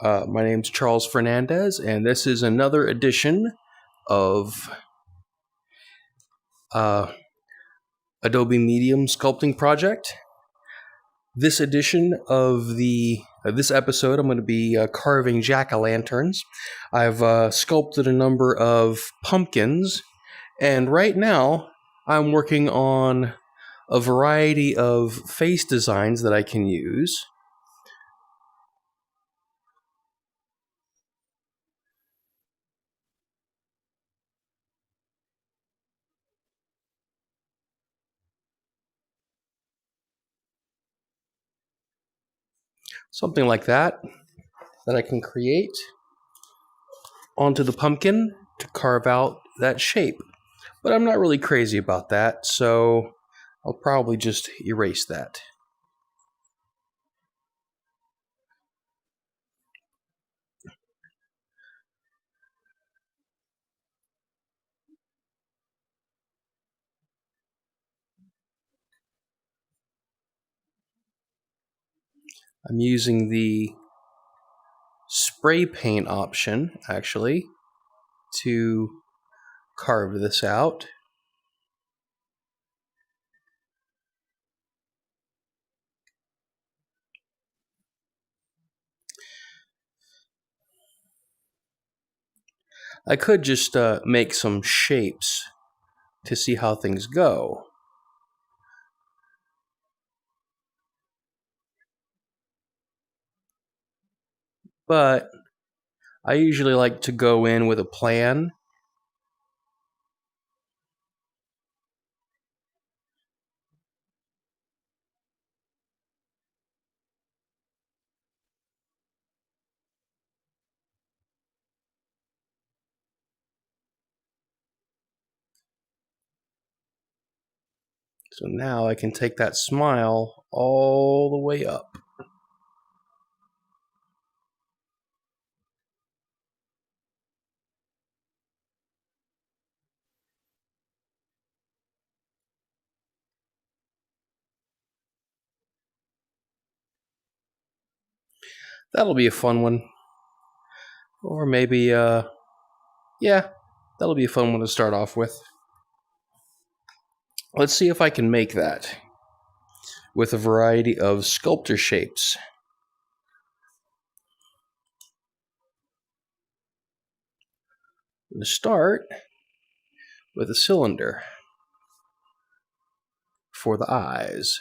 My name's Charles Fernandez, and this is another edition of Adobe Medium Sculpting Project. This edition of this episode, I'm going to be carving jack-o'-lanterns. I've sculpted a number of pumpkins, and right now I'm working on a variety of face designs that I can use. Something like that I can create onto the pumpkin to carve out that shape. But I'm not really crazy about that, so I'll probably just erase that. I'm using the spray paint option, actually, to carve this out. I could just make some shapes to see how things go. But I usually like to go in with a plan. So now I can take that smile all the way up. That'll be a fun one. Or maybe, yeah, that'll be a fun one to start off with. Let's see if I can make that with a variety of sculptor shapes. I'm going to start with a cylinder for the eyes.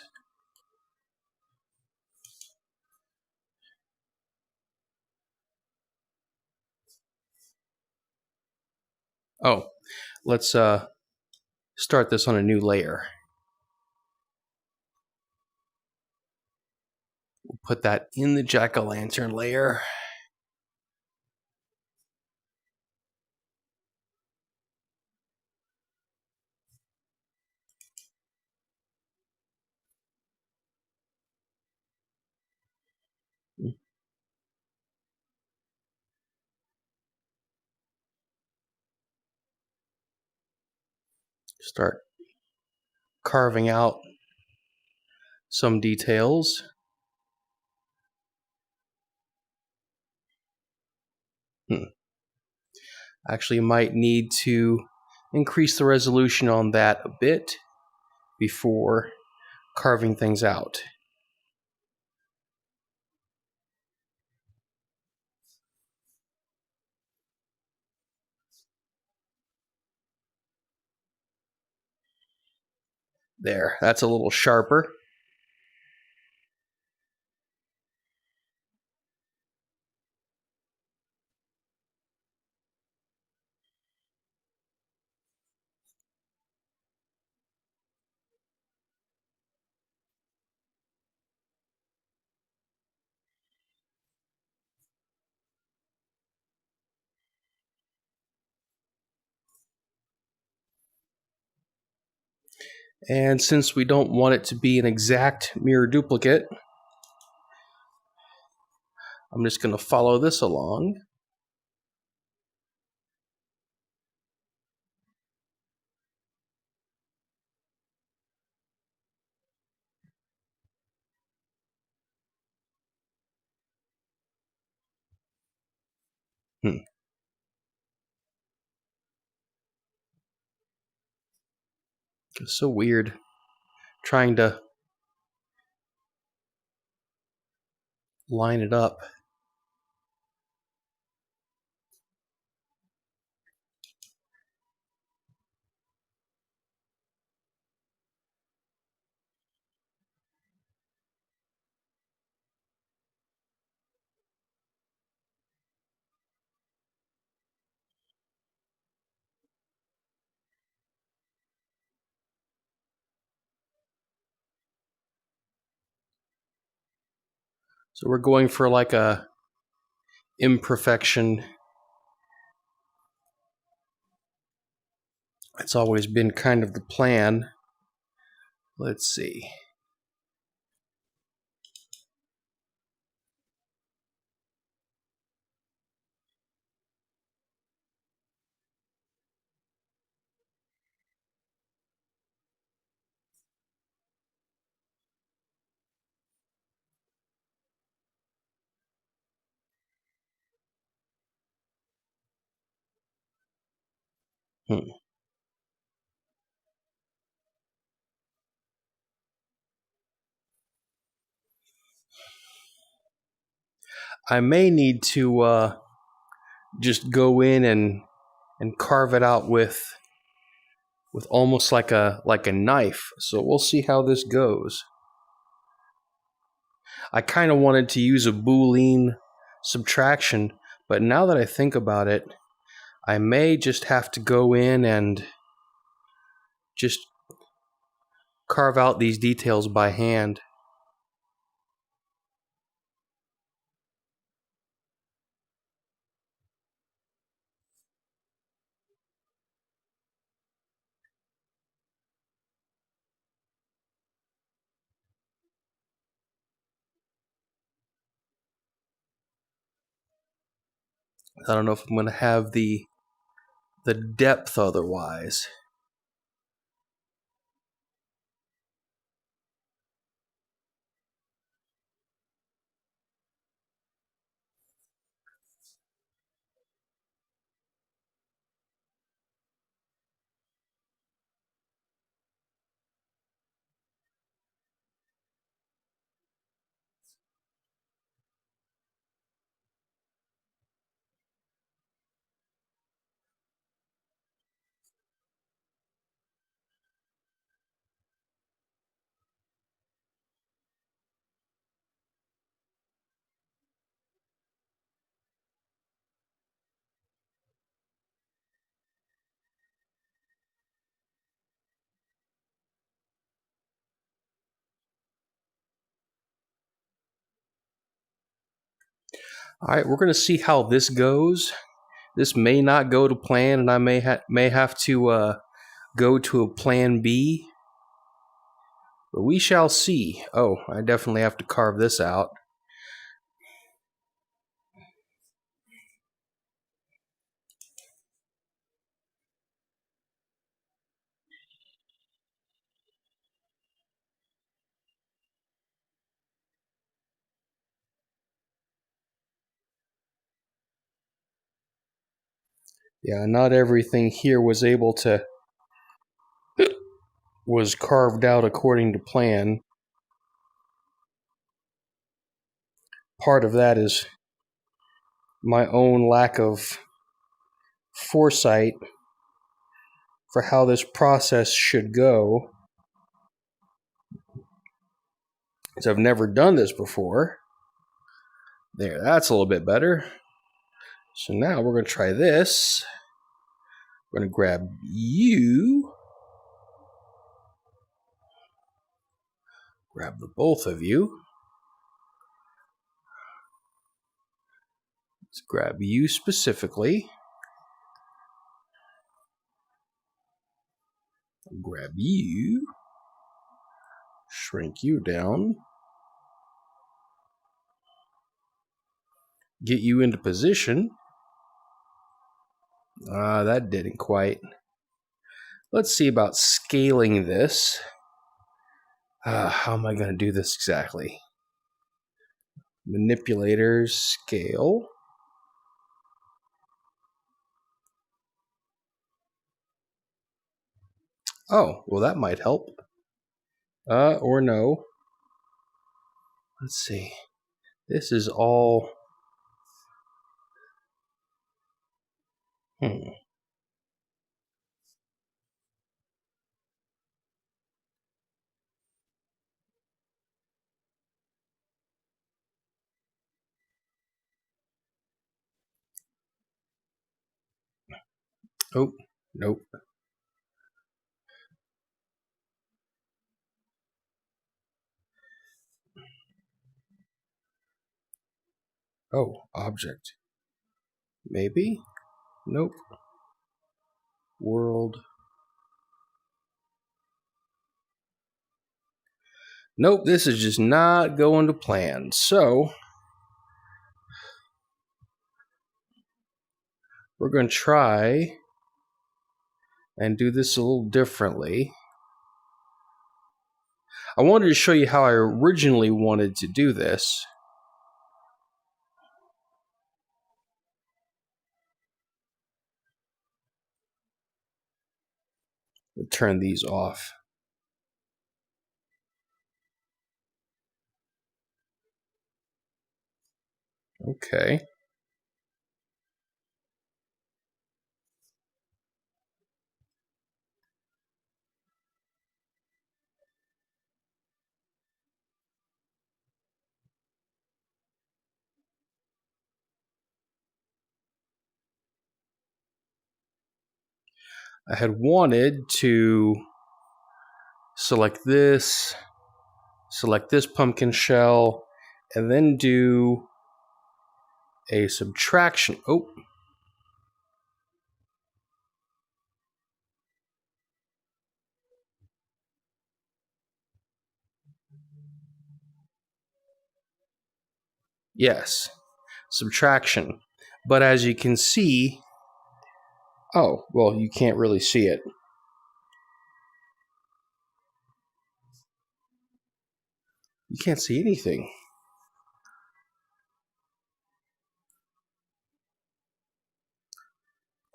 Oh, let's start this on a new layer. We'll put that in the jack-o'-lantern layer. Start carving out some details. Actually, might need to increase the resolution on that a bit before carving things out. There, that's a little sharper. And since we don't want it to be an exact mirror duplicate, I'm just going to follow this along. It's so weird trying to line it up. So we're going for like a imperfection. It's always been kind of the plan. Let's see. I may need to just go in and carve it out with almost like a knife. So we'll see how this goes. I kind of wanted to use a Boolean subtraction, but now that I think about it, I may just have to go in and just carve out these details by hand. I don't know if I'm going to have the depth otherwise. All right, we're going to see how this goes. This may not go to plan, and I may have to go to a plan B. But we shall see. Oh, I definitely have to carve this out. Yeah, not everything here was carved out according to plan. Part of that is my own lack of foresight for how this process should go. Because I've never done this before. There, that's a little bit better. So now we're going to try this. We're going to grab you. Grab the both of you. Let's grab you specifically. Grab you. Shrink you down. Get you into position. That didn't quite. Let's see about scaling this. How am I going to do this exactly? Manipulators, scale. Oh, well, that might help. Or no. Let's see. This is all... Oh, nope. Oh, object. Maybe? Nope. World. Nope, this is just not going to plan. So, we're going to try and do this a little differently. I wanted to show you how I originally wanted to do this. Turn these off. Okay. I had wanted to select this pumpkin shell, and then do a subtraction. Oh. Yes, subtraction. But as you can see, oh, well, you can't really see it. You can't see anything.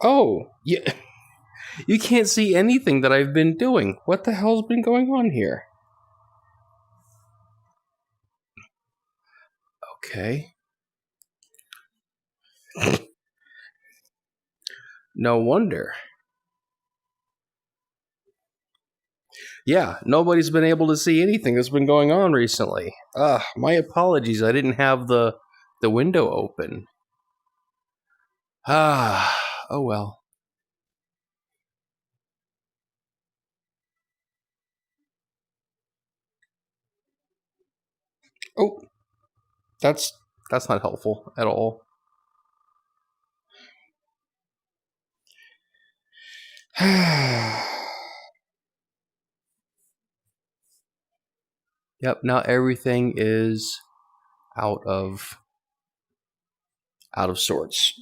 Oh, yeah. You can't see anything that I've been doing. What the hell's been going on here? Okay. No wonder. Yeah, nobody's been able to see anything that's been going on recently. My apologies. I didn't have the window open. Oh well. Oh, that's not helpful at all. Yep, now everything is out of sorts.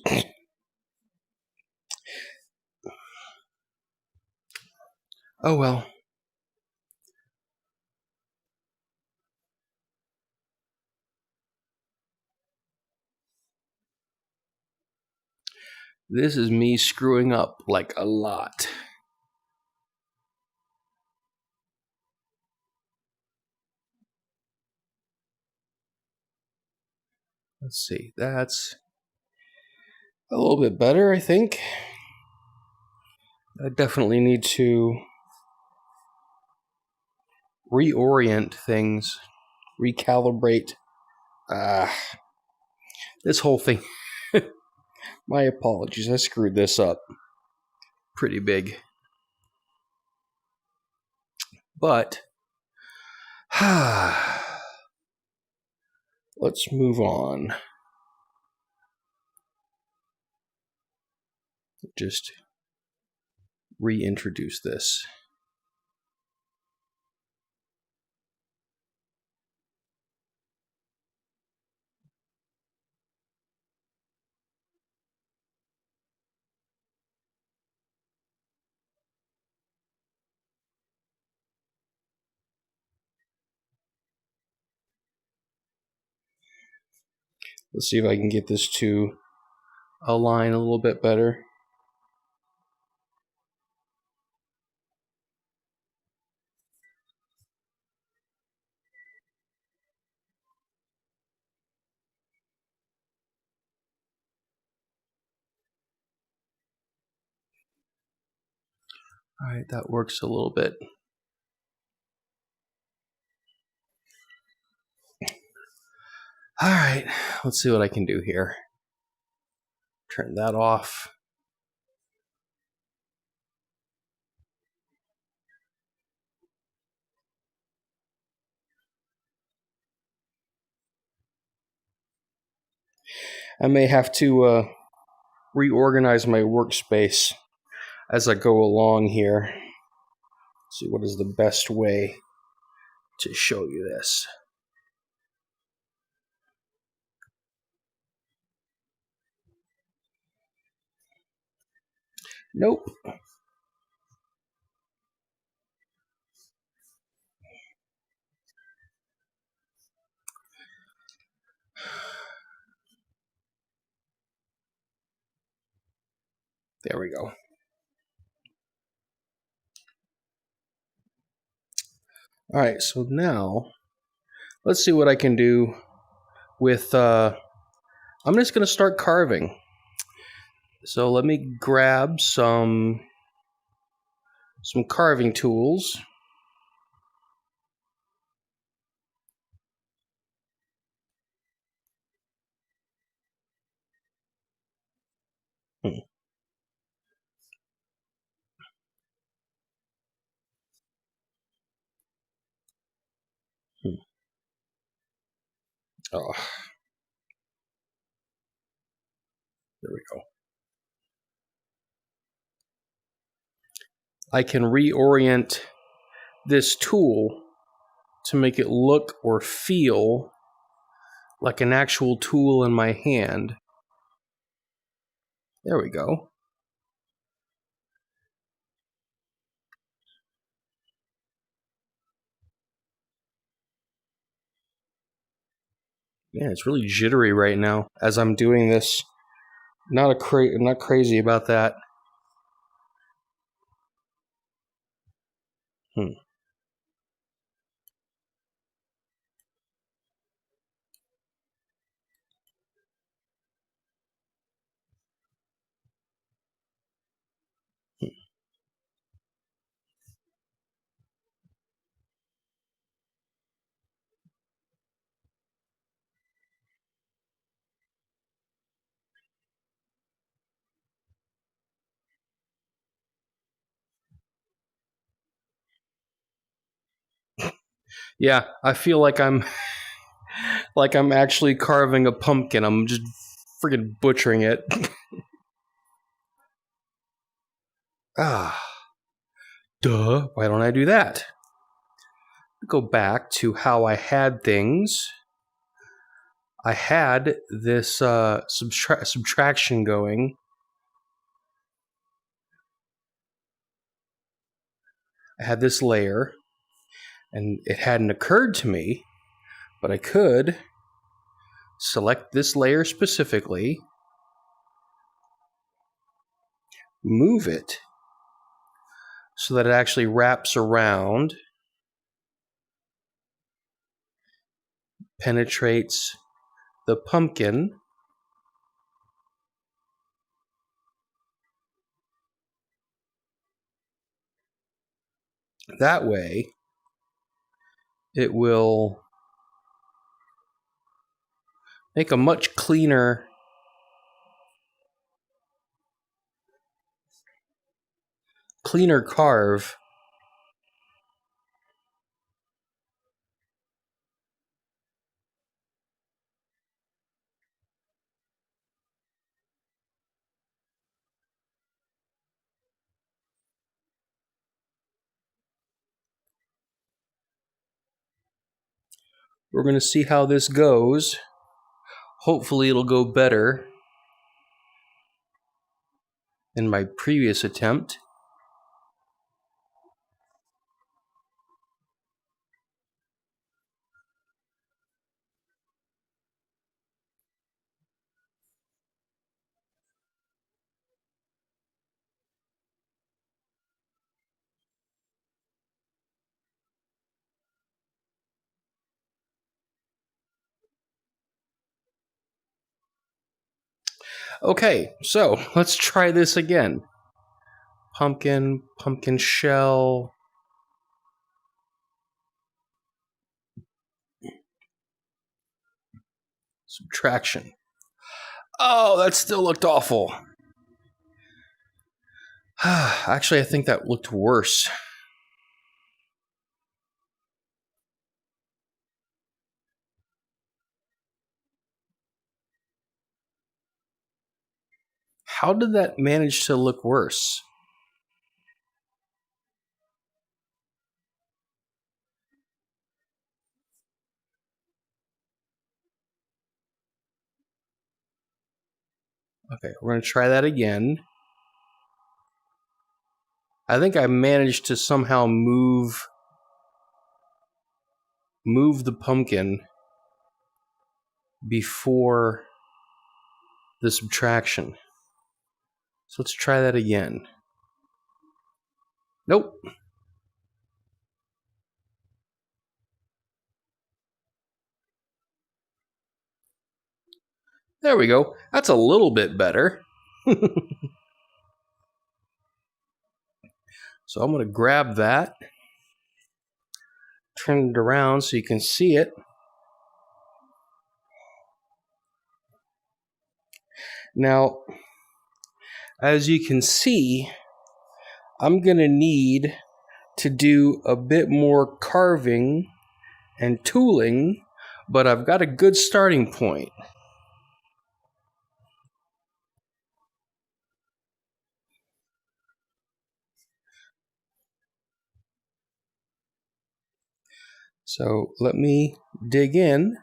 Oh well. This is me screwing up like a lot. Let's see. That's a little bit better, I think. I definitely need to reorient things, recalibrate. This whole thing. My apologies. I screwed this up pretty big. But let's move on. Just reintroduce this. Let's see if I can get this to align a little bit better. All right, that works a little bit. All right, let's see what I can do here. Turn that off. I may have to reorganize my workspace as I go along here. See what is the best way to show you this. Nope. There we go. All right, so now let's see what I can do with, I'm just going to start carving. So let me grab some carving tools. Oh, there we go. I can reorient this tool to make it look or feel like an actual tool in my hand. There we go. Yeah, it's really jittery right now as I'm doing this. Not crazy about that. Yeah, I feel like I'm actually carving a pumpkin. I'm just friggin' butchering it. Duh. Why don't I do that? Go back to how I had things. I had this subtraction going. I had this layer, and it hadn't occurred to me, but I could select this layer specifically, move it so that it actually wraps around, penetrates the pumpkin. That way, it will make a much cleaner carve. We're going to see how this goes. Hopefully it'll go better than my previous attempt. Okay, so let's try this again. pumpkin, pumpkin shell. Subtraction. Oh, that still looked awful. Actually, I think that looked worse. How did that manage to look worse? Okay, we're going to try that again. I think I managed to somehow move the pumpkin before the subtraction. So let's try that again. Nope. There we go. That's a little bit better. So I'm going to grab that, turn it around so you can see it. Now, as you can see, I'm going to need to do a bit more carving and tooling, but I've got a good starting point. So let me dig in.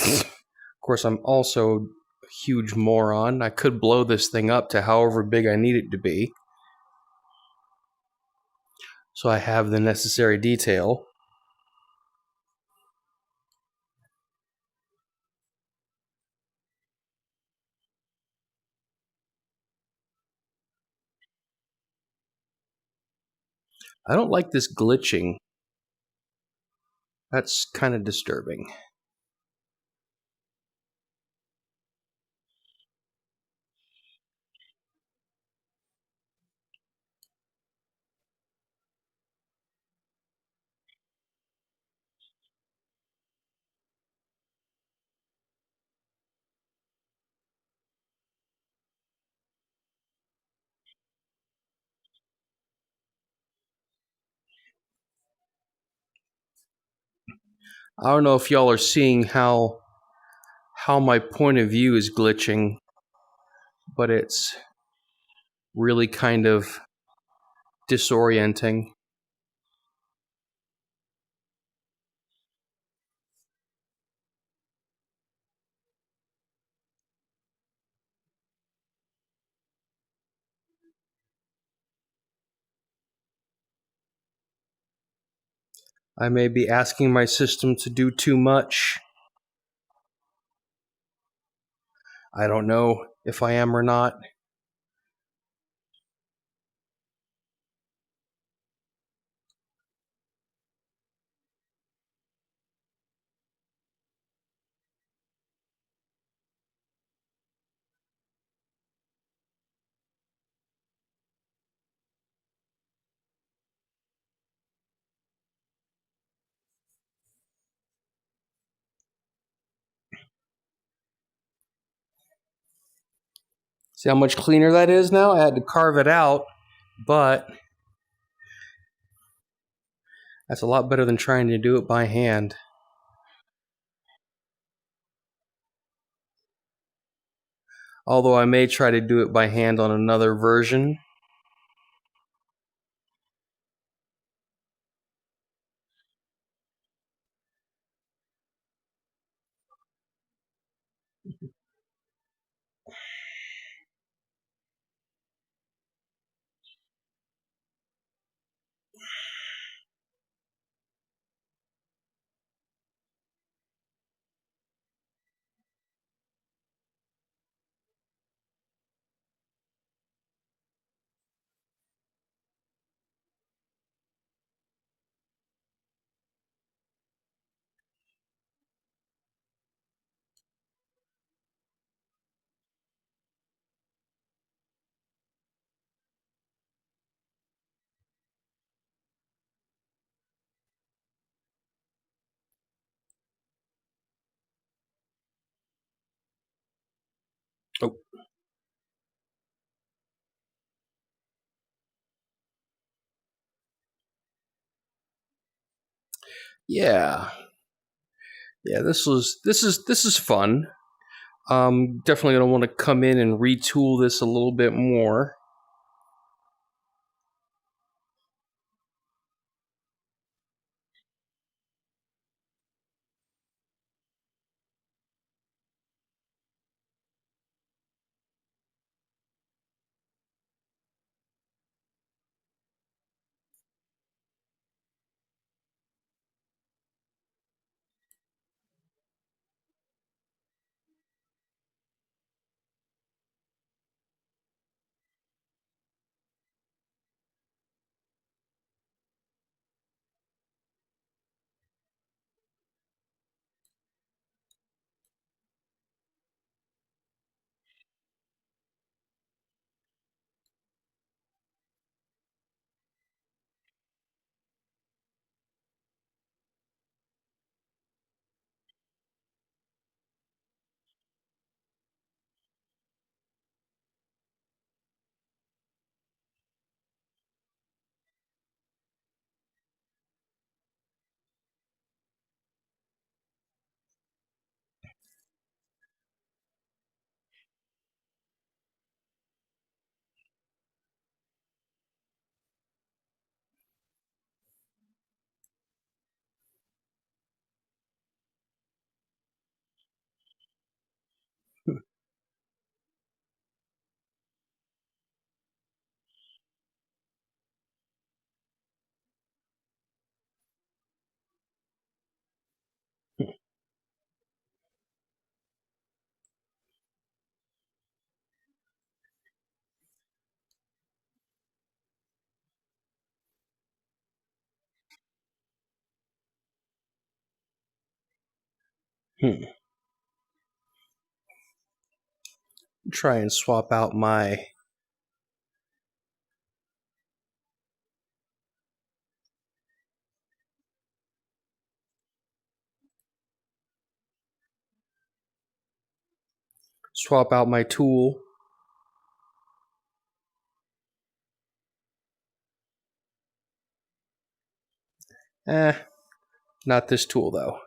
Of course, I'm also a huge moron. I could blow this thing up to however big I need it to be, so I have the necessary detail. I don't like this glitching. That's kind of disturbing. I don't know if y'all are seeing how my point of view is glitching, but it's really kind of disorienting. I may be asking my system to do too much. I don't know if I am or not. See how much cleaner that is now? I had to carve it out, but that's a lot better than trying to do it by hand. Although I may try to do it by hand on another version. Yeah, yeah. This is fun. Definitely gonna want to come in and retool this a little bit more. Hmm. Try and swap out my tool. Not this tool though.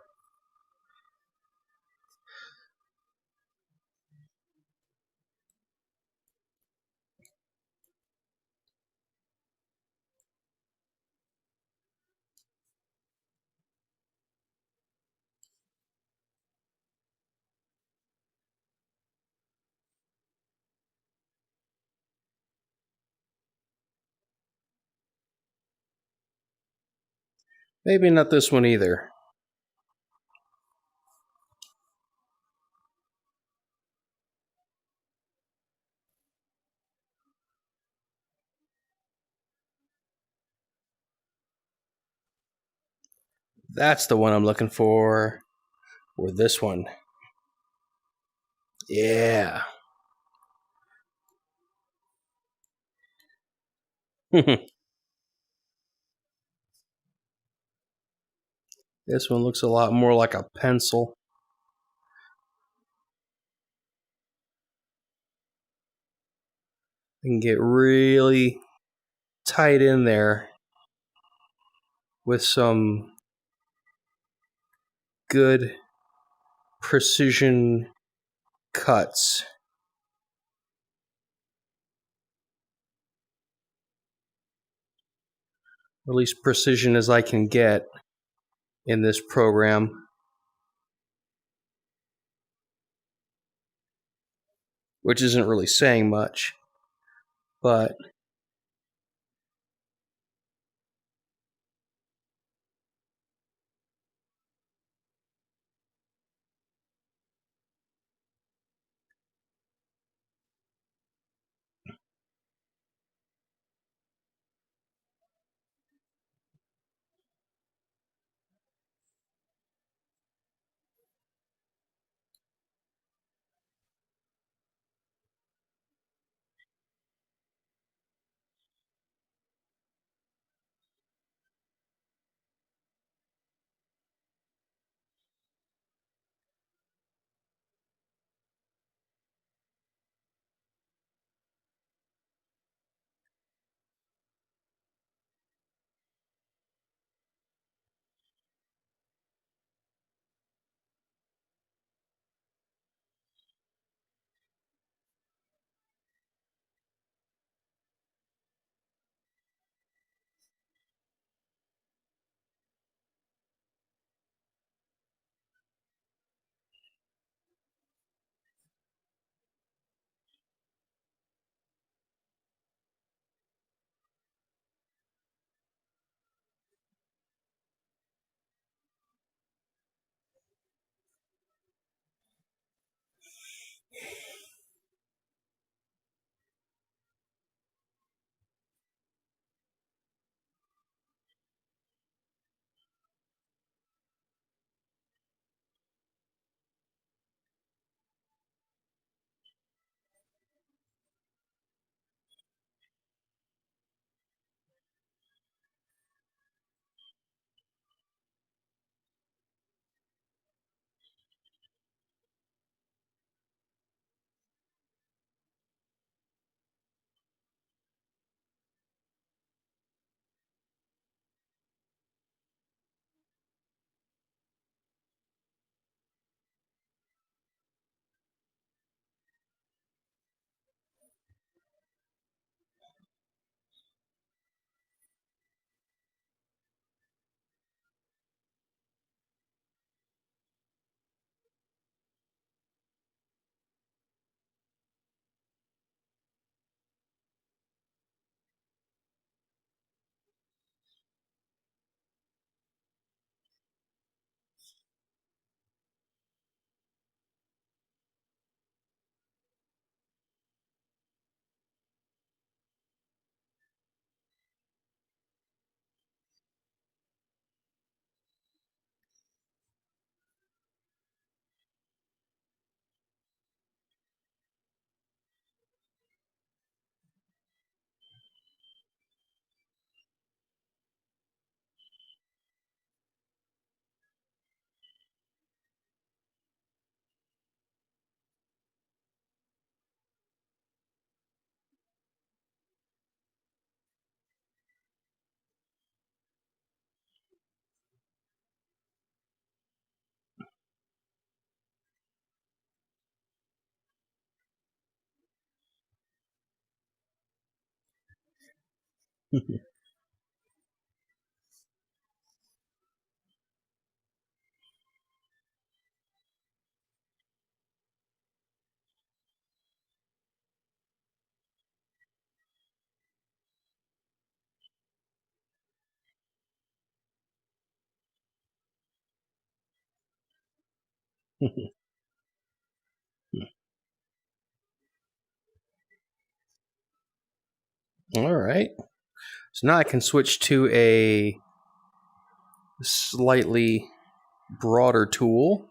Maybe not this one either. That's the one I'm looking for. Or this one. Yeah. This one looks a lot more like a pencil. And get really tight in there with some good precision cuts. At least precision as I can get in this program, which isn't really saying much, but All right. So now I can switch to a slightly broader tool.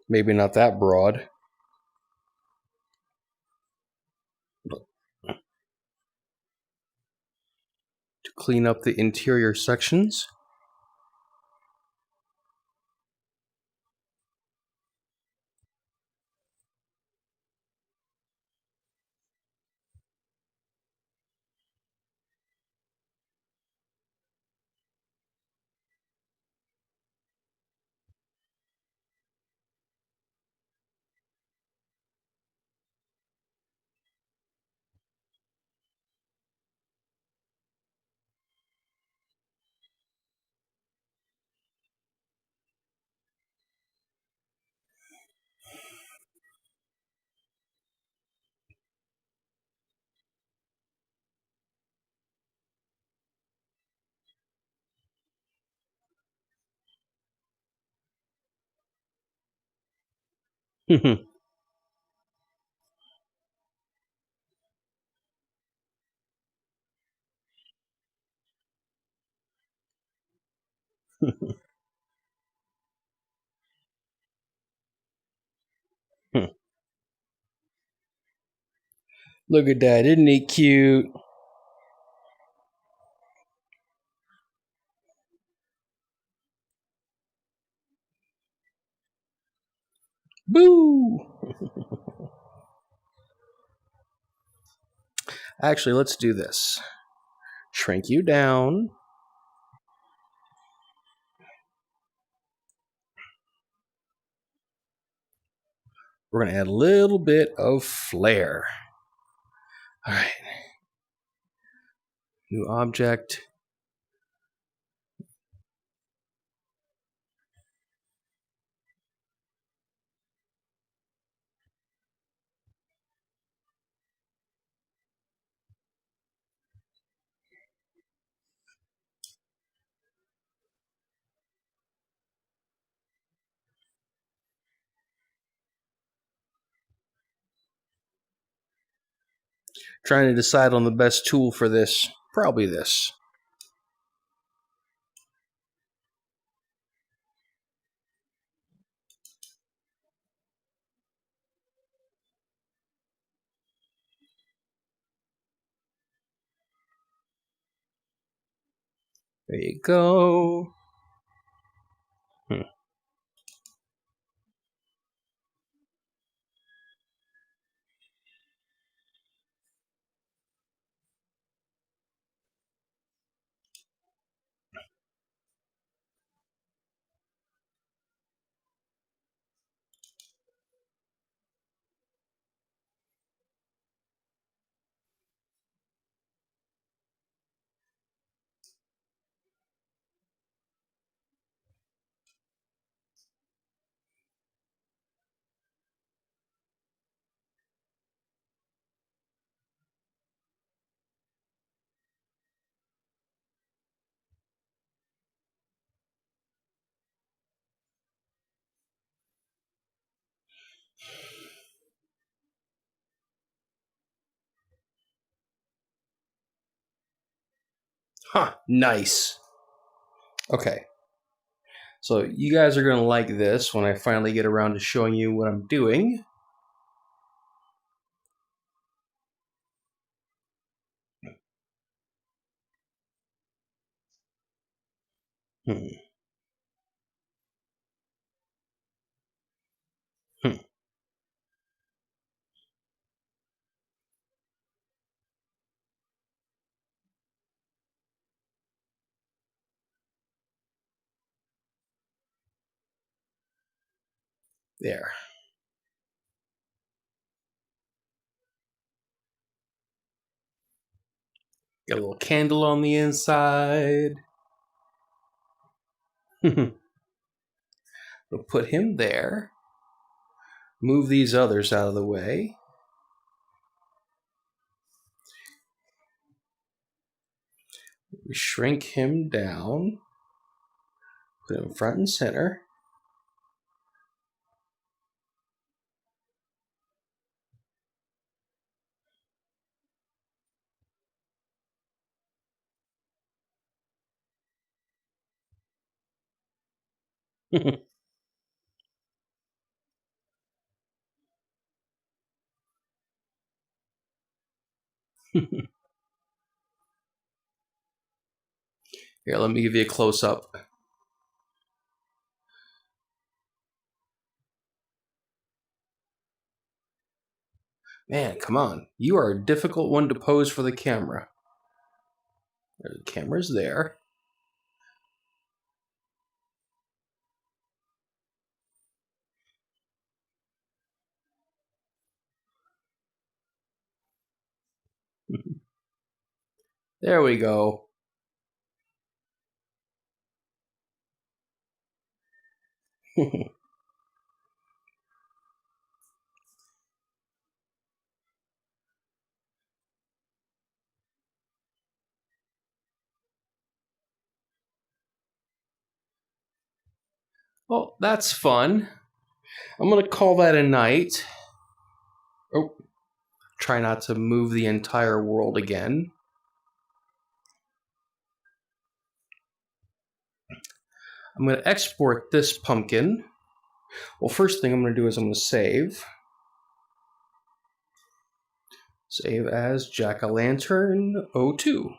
Maybe not that broad. To clean up the interior sections. Look at that. Isn't he cute? Boo! Actually, let's do this. Shrink you down. We're going to add a little bit of flair. All right. New object. Trying to decide on the best tool for this. Probably this. There you go. Huh. Nice. Okay. So you guys are going to like this when I finally get around to showing you what I'm doing. Hmm. Hmm. There. Got a little candle on the inside. We'll put him there. Move these others out of the way. We shrink him down. Put him front and center. Here, let me give you a close-up. Man, come on. You are a difficult one to pose for the camera. The camera's there. There we go. Well, that's fun. I'm going to call that a night. Oh, try not to move the entire world again. I'm going to export this pumpkin. Well, first thing I'm going to do is I'm going to save. Save as Jack-o'-lantern 02.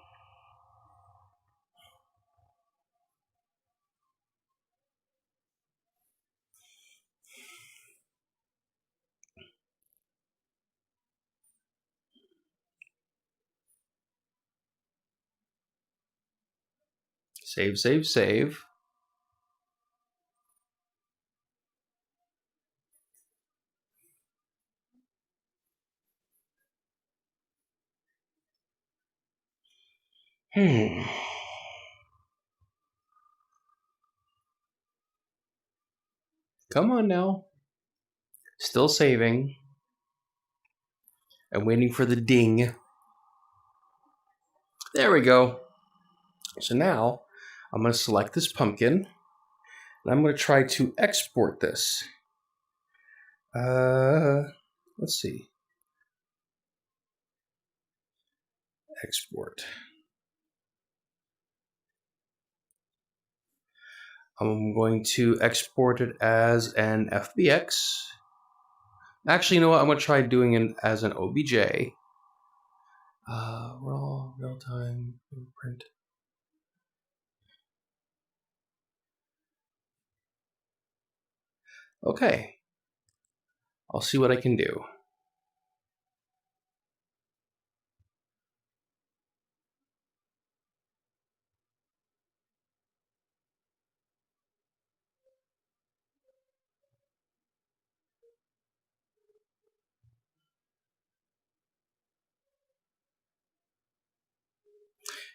Save, save, save. Come on now. Still saving. I'm waiting for the ding. There we go. So now I'm going to select this pumpkin, and I'm going to try to export this. Let's see. Export. I'm going to export it as an FBX. Actually, you know what? I'm going to try doing it as an OBJ. Raw, real-time, print. Okay. I'll see what I can do.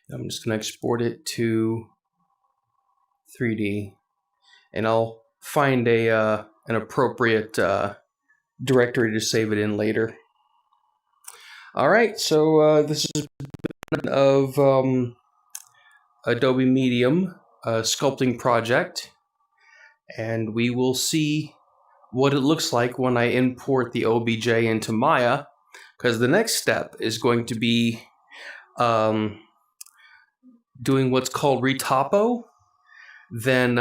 I'm just going to export it to 3D, and I'll find an appropriate directory to save it in later. All right, so this is of Adobe Medium sculpting project, and we will see what it looks like when I import the OBJ into Maya, because the next step is going to be doing what's called retopo. Then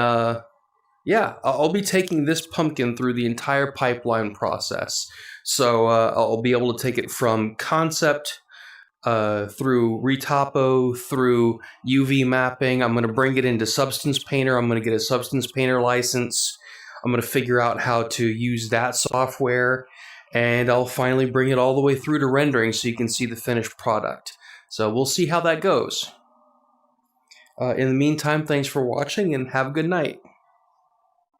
yeah, I'll be taking this pumpkin through the entire pipeline process. So I'll be able to take it from concept through retopo, through UV mapping. I'm going to bring it into Substance Painter. I'm going to get a Substance Painter license. I'm going to figure out how to use that software, and I'll finally bring it all the way through to rendering so you can see the finished product. So we'll see how that goes. In the meantime, thanks for watching and have a good night.